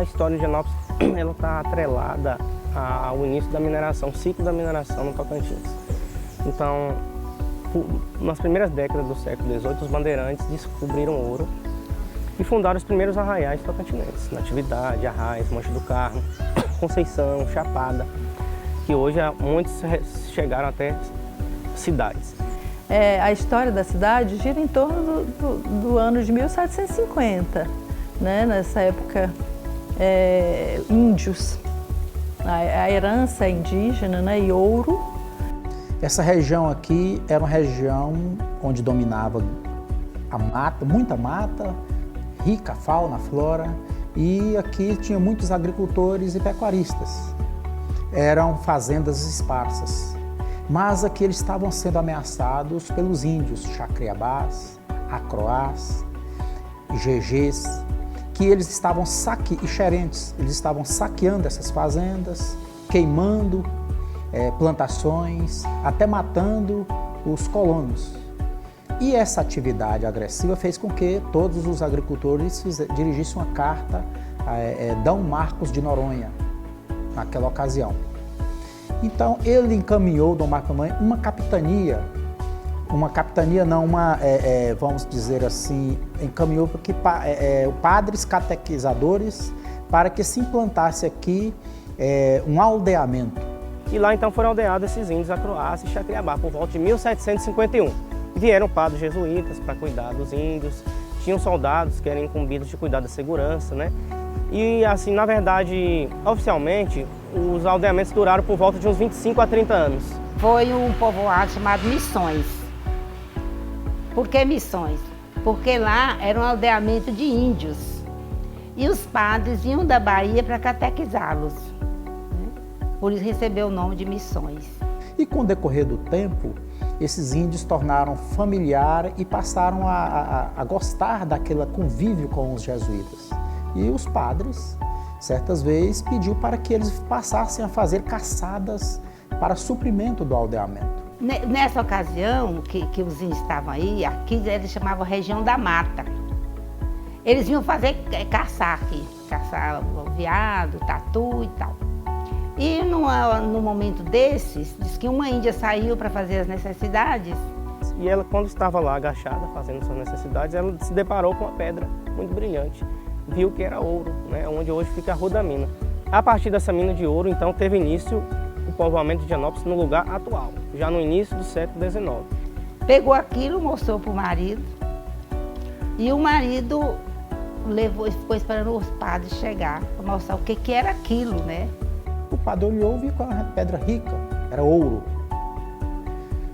história de Higienópolis ela está atrelada ao início da mineração, ciclo da mineração no Tocantins. Então, nas primeiras décadas do século XVIII, os bandeirantes descobriram ouro e fundaram os primeiros arraiais tocantinenses, Natividade, Arraias, Monte do Carmo, Conceição, Chapada, que hoje muitos chegaram até cidades. A história da cidade gira em torno do ano de 1750, né? Nessa época, índios, a herança indígena, né? E ouro. Essa região aqui era uma região onde dominava a mata, muita mata, rica fauna, flora, e aqui tinha muitos agricultores e pecuaristas. Eram fazendas esparsas, mas aqui eles estavam sendo ameaçados pelos índios Xacriabás, Acroás, Gegês, que eles estavam e xerentes, eles estavam saqueando essas fazendas, queimando plantações, até matando os colonos. E essa atividade agressiva fez com que todos os agricultores dirigissem uma carta a D. Marcos de Noronha, naquela ocasião. Então ele encaminhou, D. Marcos de Noronha, vamos dizer assim, encaminhou padres catequizadores para que se implantasse aqui um aldeamento. E lá então foram aldeados esses índios Acroás e Xacriabá, por volta de 1751. Vieram padres jesuítas para cuidar dos índios, tinham soldados que eram incumbidos de cuidar da segurança, né? E assim, na verdade, oficialmente, os aldeamentos duraram por volta de uns 25 a 30 anos. Foi um povoado chamado Missões. Por que Missões? Porque lá era um aldeamento de índios. E os padres iam da Bahia para catequizá-los. Por isso recebeu o nome de Missões. E com o decorrer do tempo, esses índios tornaram familiar e passaram a gostar daquele convívio com os jesuítas. E os padres, certas vezes, pediu para que eles passassem a fazer caçadas para suprimento do aldeamento. Nessa ocasião que os índios estavam aí, aqui eles chamavam região da mata. Eles vinham caçar aqui, caçar o veado, tatu e tal. E no momento desses, diz que uma índia saiu para fazer as necessidades. E ela, quando estava lá agachada fazendo suas necessidades, ela se deparou com uma pedra muito brilhante. Viu que era ouro, né, onde hoje fica a Rua da Mina. A partir dessa mina de ouro, então, teve início o povoamento de Higienópolis no lugar atual, já no início do século XIX. Pegou aquilo, mostrou para o marido, e o marido ficou esperando os padres chegar para mostrar o que era aquilo, né? O padre olhou e viu que era uma pedra rica, era ouro.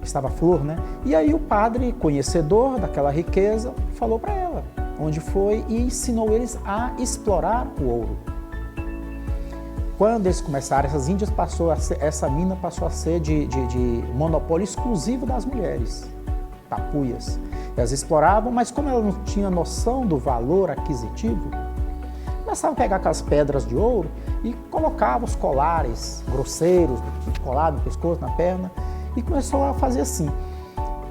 Estava flor, né? E aí o padre, conhecedor daquela riqueza, falou para ela onde foi e ensinou eles a explorar o ouro. Quando eles começaram, essa mina passou a ser de monopólio exclusivo das mulheres, tapuias. Elas exploravam, mas como elas não tinham noção do valor aquisitivo, começavam a pegar aquelas pedras de ouro e colocavam os colares grosseiros, colado no pescoço, na perna, e começou a fazer assim.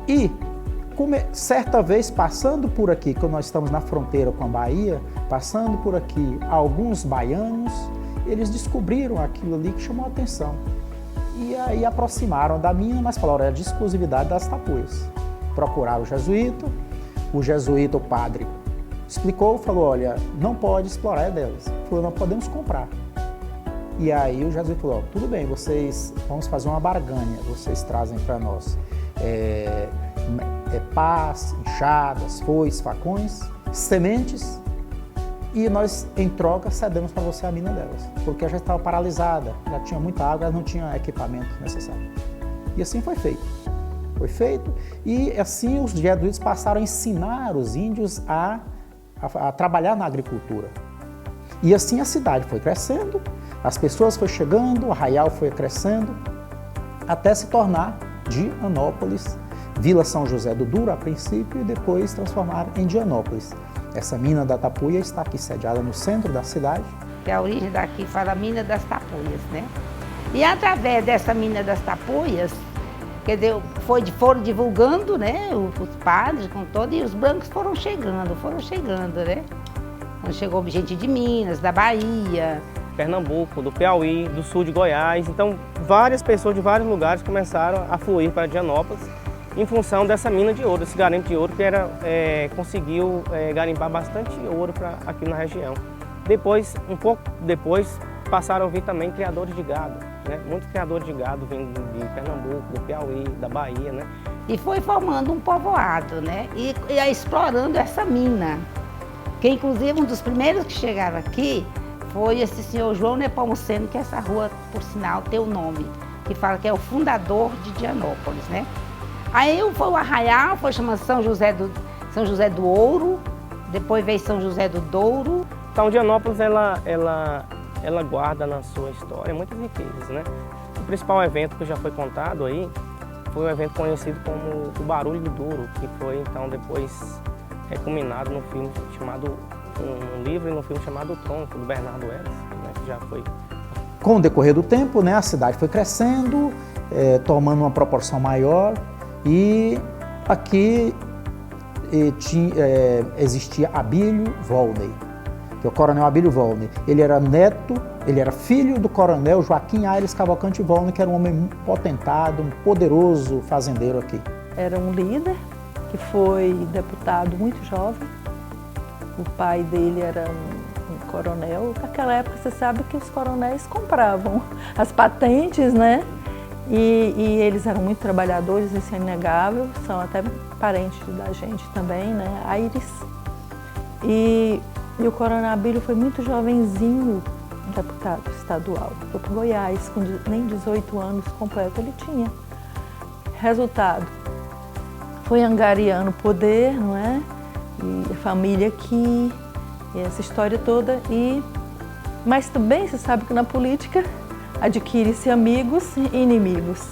E certa vez, passando por aqui, quando nós estamos na fronteira com a Bahia, passando por aqui, alguns baianos, eles descobriram aquilo ali que chamou a atenção. E aí aproximaram da mina, mas falaram, era de exclusividade das tapuias. Procuraram o jesuíta, o padre, explicou, falou, olha, não pode explorar delas. Falou, não podemos comprar. E aí o jesuíta falou, tudo bem, vamos fazer uma barganha, vocês trazem para nós pás, enxadas, foices, facões, sementes, e nós, em troca, cedemos para você a mina delas, porque já estava paralisada, já tinha muita água, ela não tinha equipamento necessário. E assim foi feito. Foi feito, e assim os jesuítas passaram a ensinar os índios a trabalhar na agricultura. E assim a cidade foi crescendo, as pessoas foram chegando, o arraial foi crescendo, até se tornar Dianópolis, Vila São José do Duro a princípio e depois transformar em Dianópolis. Essa mina da Tapuia está aqui sediada no centro da cidade. Que a origem daqui fala mina das Tapuias, né? E através dessa mina das Tapuias, quer dizer, foram divulgando, né, os padres com todo, e os brancos foram chegando, né? Quando chegou gente de Minas, da Bahia, Pernambuco, do Piauí, do sul de Goiás. Então, várias pessoas de vários lugares começaram a fluir para Dianópolis em função dessa mina de ouro, esse garimpo de ouro que conseguiu garimpar bastante ouro aqui na região. Depois, um pouco depois, passaram a vir também criadores de gado, né? Muitos criadores de gado vindo de Pernambuco, do Piauí, da Bahia, né? E foi formando um povoado, né? E explorando essa mina. Que inclusive um dos primeiros que chegaram aqui foi esse senhor João Nepomuceno, que essa rua, por sinal, tem o nome, que fala que é o fundador de Dianópolis, né? Aí foi o arraial, foi chamado São José do Ouro, depois veio São José do Douro. Então, Dianópolis, ela guarda na sua história muitas riquezas, né? O principal evento que já foi contado aí foi um evento conhecido como o Barulho do Douro, que foi, então, depois culminado num filme chamado, um livro e num filme chamado O Tronco, do Bernardo Ellis, né? Que já foi... Com o decorrer do tempo, né, a cidade foi crescendo, tomando uma proporção maior, e aqui existia Abílio Volney, que é o coronel Abílio Volney. Ele era filho do coronel Joaquim Aires Cavalcante Volney, que era um homem potentado, um poderoso fazendeiro aqui. Era um líder que foi deputado muito jovem. O pai dele era um coronel. Naquela época, você sabe que os coronéis compravam as patentes, né? E eles eram muito trabalhadores, isso é inegável. São até parentes da gente também, né? Aires. E o coronel Abílio foi muito jovenzinho, deputado estadual. Foi para Goiás, com nem 18 anos completo ele tinha. Resultado, foi angariando poder, não é? E a família aqui, e essa história toda. Mas também você sabe que na política adquire-se amigos e inimigos.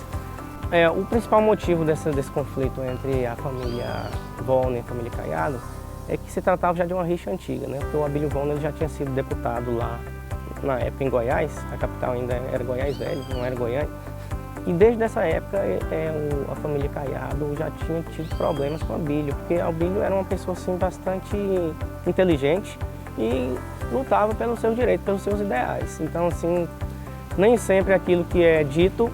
O principal motivo desse conflito entre a família Volney e a família Caiado é que se tratava já de uma rixa antiga, né? Porque o Abílio Volney já tinha sido deputado lá na época em Goiás, a capital ainda era Goiás Velho, não era Goiânia. E desde essa época a família Caiado já tinha tido problemas com o Abílio, porque o Abílio era uma pessoa assim, bastante inteligente e lutava pelos seus direitos, pelos seus ideais. Então, assim, nem sempre aquilo que é dito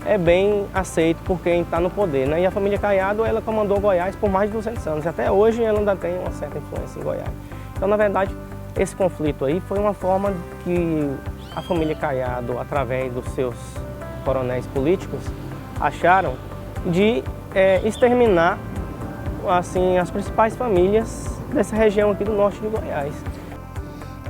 é bem aceito por quem está no poder, né? E a família Caiado, ela comandou Goiás por mais de 200 anos. Até hoje ela ainda tem uma certa influência em Goiás. Então, na verdade, esse conflito aí foi uma forma que a família Caiado, através dos seus coronéis políticos, acharam de exterminar assim, as principais famílias dessa região aqui do norte de Goiás.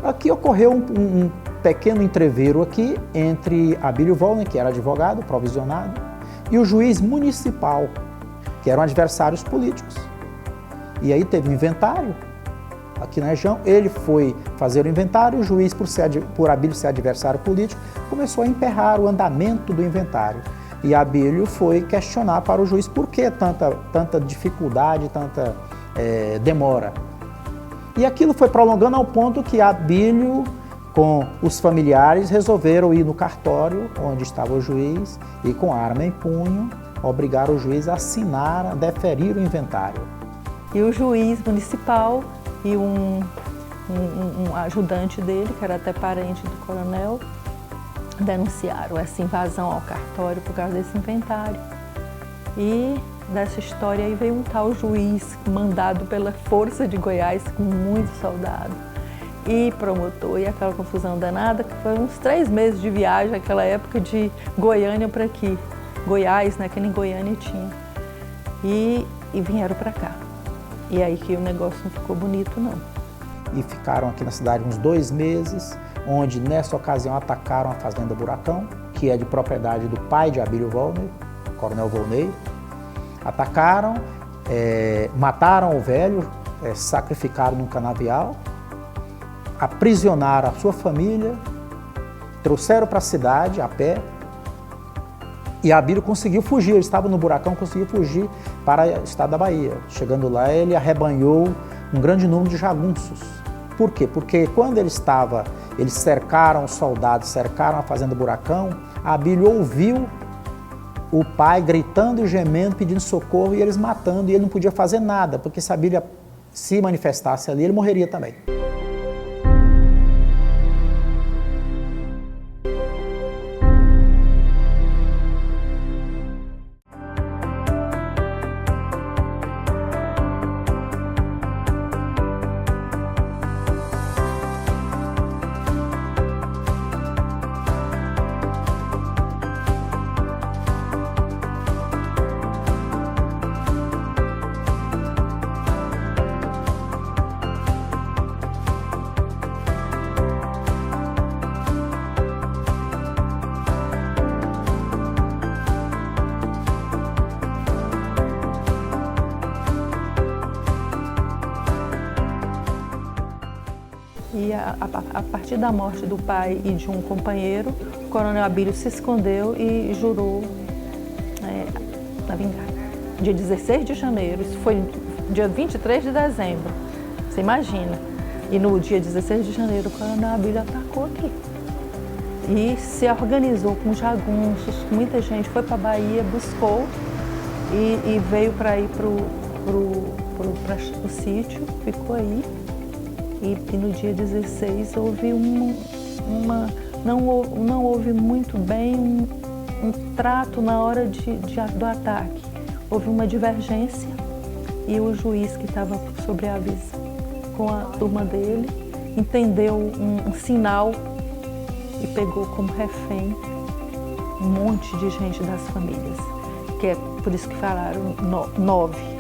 Aqui ocorreu um pequeno entreveiro aqui entre Abílio Volney, que era advogado, provisionado, e o juiz municipal, que eram adversários políticos. E aí teve um inventário aqui na região, ele foi fazer o inventário, o juiz, por Abílio ser adversário político, começou a emperrar o andamento do inventário. E Abílio foi questionar para o juiz por que tanta dificuldade, tanta demora. E aquilo foi prolongando ao ponto que Abílio, com os familiares, resolveram ir no cartório onde estava o juiz e, com arma em punho, obrigaram o juiz a assinar, a deferir o inventário. E o juiz municipal e um ajudante dele, que era até parente do coronel, denunciaram essa invasão ao cartório por causa desse inventário. E dessa história aí veio um tal juiz mandado pela Força de Goiás com muitos soldados e promotor, e aquela confusão danada, que foi uns 3 meses de viagem naquela época de Goiânia para aqui. Goiás, né, que nem Goiânia tinha. E vieram para cá. E aí que o negócio não ficou bonito, não. E ficaram aqui na cidade uns 2 meses, onde nessa ocasião atacaram a Fazenda Buracão, que é de propriedade do pai de Abílio Volney, Coronel Volney. Atacaram, mataram o velho, sacrificaram num canavial, aprisionaram a sua família, trouxeram para a cidade a pé, e Abílio conseguiu fugir, ele estava no Buracão, conseguiu fugir para o estado da Bahia. Chegando lá, ele arrebanhou um grande número de jagunços. Por quê? Porque quando eles cercaram os soldados, cercaram a Fazenda Buracão, Abílio ouviu o pai gritando e gemendo, pedindo socorro, e eles matando, e ele não podia fazer nada, porque se Abílio se manifestasse ali, ele morreria também. E a partir da morte do pai e de um companheiro, o coronel Abílio se escondeu e jurou na vingança. Dia 16 de janeiro, isso foi dia 23 de dezembro, você imagina. E no dia 16 de janeiro, o coronel Abílio atacou aqui. E se organizou com jagunços, com muita gente, foi para a Bahia, buscou e veio para ir para o sítio, ficou aí. E no dia 16 houve não houve muito bem um trato na hora do ataque. Houve uma divergência e o juiz que estava sobre a aviso com a turma dele entendeu um sinal e pegou como refém um monte de gente das famílias, que é por isso que falaram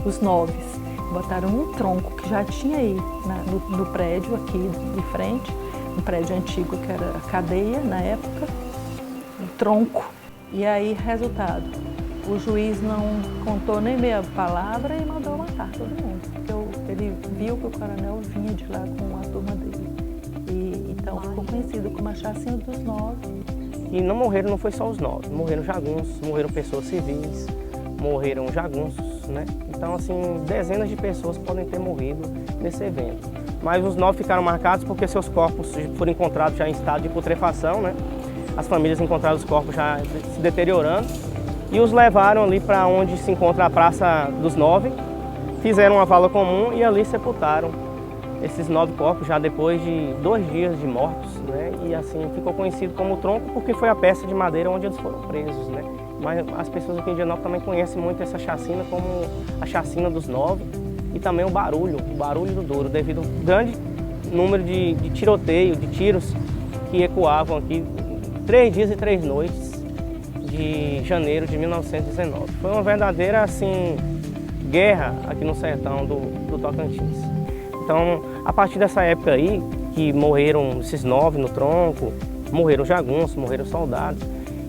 os noves. Botaram um tronco que já tinha aí no prédio aqui de frente, um prédio antigo que era a cadeia na época, um tronco. E aí, resultado, o juiz não contou nem meia palavra e mandou matar todo mundo, porque ele viu que o coronel vinha de lá com a turma dele. Então ficou conhecido como a chacina dos 9. E não morreram, não foi só os 9, morreram jagunços, morreram pessoas civis, morreram jagunços, né? Então, assim, dezenas de pessoas podem ter morrido nesse evento. Mas os 9 ficaram marcados porque seus corpos foram encontrados já em estado de putrefação, né? As famílias encontraram os corpos já se deteriorando e os levaram ali para onde se encontra a Praça dos 9, fizeram uma vala comum e ali sepultaram esses 9 corpos já depois de 2 dias de mortos, né? E assim ficou conhecido como Tronco porque foi a peça de madeira onde eles foram presos, né? Mas as pessoas aqui em Indianópolis também conhecem muito essa chacina como a chacina dos 9 e também o barulho do Douro, devido ao grande número de tiroteio, de tiros que ecoavam aqui 3 dias e 3 noites de janeiro de 1919. Foi uma verdadeira assim, guerra aqui no sertão do Tocantins. Então, a partir dessa época aí, que morreram esses 9 no Tronco, morreram jagunços, morreram soldados,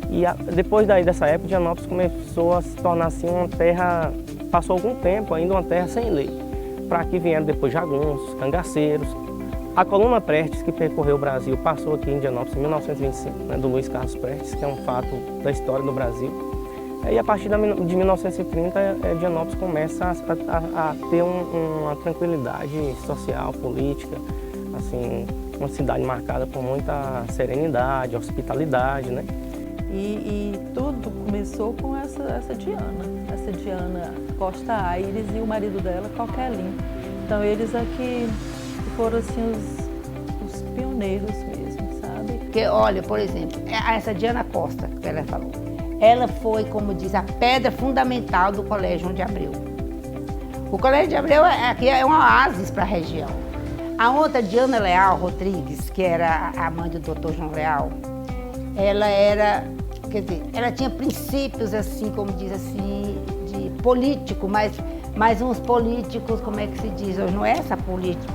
e depois dessa época, Indianópolis começou a se tornar assim uma terra, passou algum tempo ainda uma terra sem lei. Para aqui vieram depois jagunços, cangaceiros. A coluna Prestes, que percorreu o Brasil, passou aqui em Indianópolis em 1925, né, do Luiz Carlos Prestes, que é um fato da história do Brasil. E a partir de 1930, Indianópolis começa a ter uma tranquilidade social, política, assim, uma cidade marcada por muita serenidade, hospitalidade, né? E tudo começou com essa Diana Costa Aires e o marido dela, Coquelin. Então eles aqui foram assim os pioneiros mesmo, sabe? Porque, olha, por exemplo, essa Diana Costa, que ela falou, ela foi, como diz, a pedra fundamental do Colégio João de Abreu. O Colégio de Abreu aqui é um oásis para a região. A outra, Diana Leal Rodrigues, que era a mãe do Dr. João Leal, ela era, quer dizer, ela tinha princípios, assim, como diz assim, de político, mas uns políticos, como é que se diz hoje? Não é essa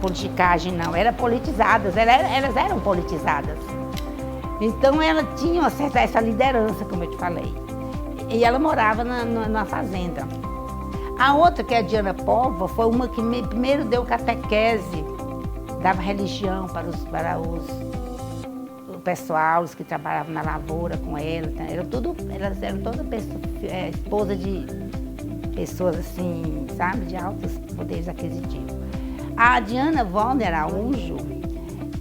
politicagem, não, eram politizadas, elas eram politizadas. Então ela tinha essa liderança, como eu te falei. E ela morava na fazenda. A outra, que é a Diana Pova, foi uma que primeiro deu catequese, dava religião para o pessoal, os que trabalhavam na lavoura com ela. Elas eram todas esposa de pessoas assim, sabe, de altos poderes aquisitivos. A Diana Volner Araújo,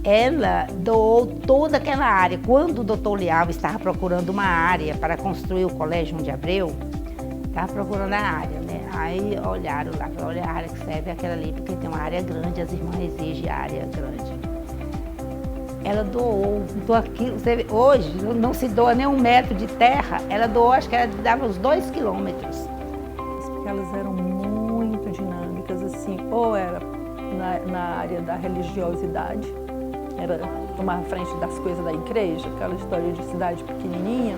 ela doou toda aquela área. Quando o doutor Leal estava procurando uma área para construir o Colégio João de Abreu, estava procurando a área, né? Aí olharam lá, olha, a área que serve é aquela ali, porque tem uma área grande, as irmãs exigem a área grande. Ela doou, então aquilo, hoje não se doa nem 1 metro de terra, ela doou, acho que ela dava uns 2 quilômetros. Porque elas eram muito dinâmicas, assim, ou era na área da religiosidade, era tomar a frente das coisas da igreja, aquela história de cidade pequenininha.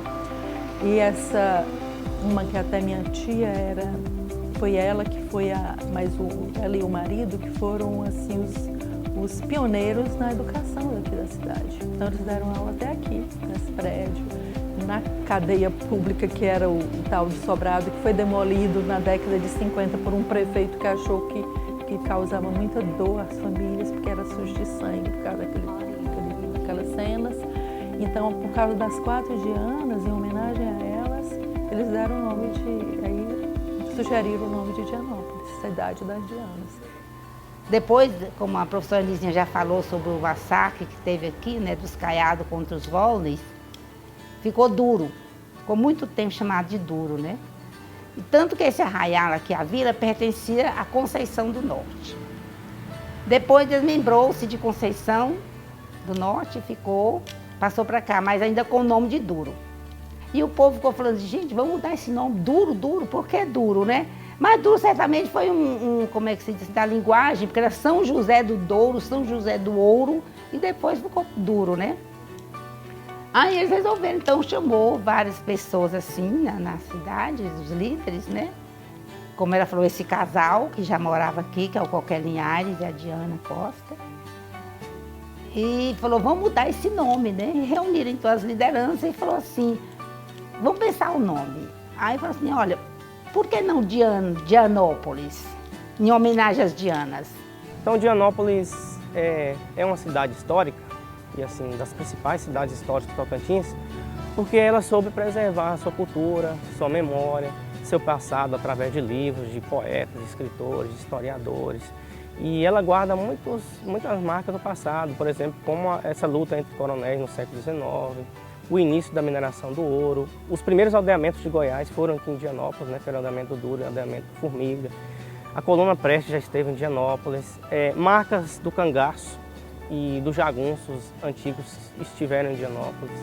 E uma que até minha tia foi ela que foi ela e o marido que foram assim os pioneiros na educação daqui da cidade. Então eles deram aula até aqui, nesse prédio, na cadeia pública que era o tal de Sobrado, que foi demolido na década de 50 por um prefeito que achou que que causava muita dor às famílias, porque era sujo de sangue, por causa daquelas cenas. Então, por causa das 4 Dianas, em homenagem a elas, eles deram o nome aí sugeriram o nome de Dianópolis, cidade das Dianas. Depois, como a professora Lizinha já falou sobre o massacre que teve aqui, né, dos Caiados contra os Volneys, ficou duro, ficou muito tempo chamado de duro, né? E tanto que esse arraial aqui, a vila, pertencia à Conceição do Norte. Depois desmembrou-se de Conceição do Norte e passou para cá, mas ainda com o nome de Duro. E o povo ficou falando, gente, vamos mudar esse nome, Duro, por que Duro, né? Mas Duro certamente foi como é que se diz, da linguagem, porque era São José do Douro, São José do Ouro, e depois ficou Duro, né? Aí eles resolveram, então chamou várias pessoas assim na cidade, os líderes, né? Como ela falou, esse casal que já morava aqui, que é o Coquel Linhares e a Diana Costa. E falou, vamos mudar esse nome, né? E reuniram então as lideranças e falou assim, vamos pensar o nome. Aí falou assim, olha, por que não Dianópolis, em homenagem às Dianas? Então, Dianópolis é uma cidade histórica, e assim, das principais cidades históricas do Tocantins, porque ela soube preservar sua cultura, sua memória, seu passado através de livros, de poetas, escritores, historiadores. E ela guarda muitas marcas do passado, por exemplo, como essa luta entre coronéis no século XIX, o início da mineração do ouro. Os primeiros aldeamentos de Goiás foram aqui em Dianópolis, né, que era o aldeamento do Duro e o aldeamento do Formiga. A coluna Prestes já esteve em Dianópolis. Marcas do cangaço e dos jagunços antigos estiveram em Dianópolis.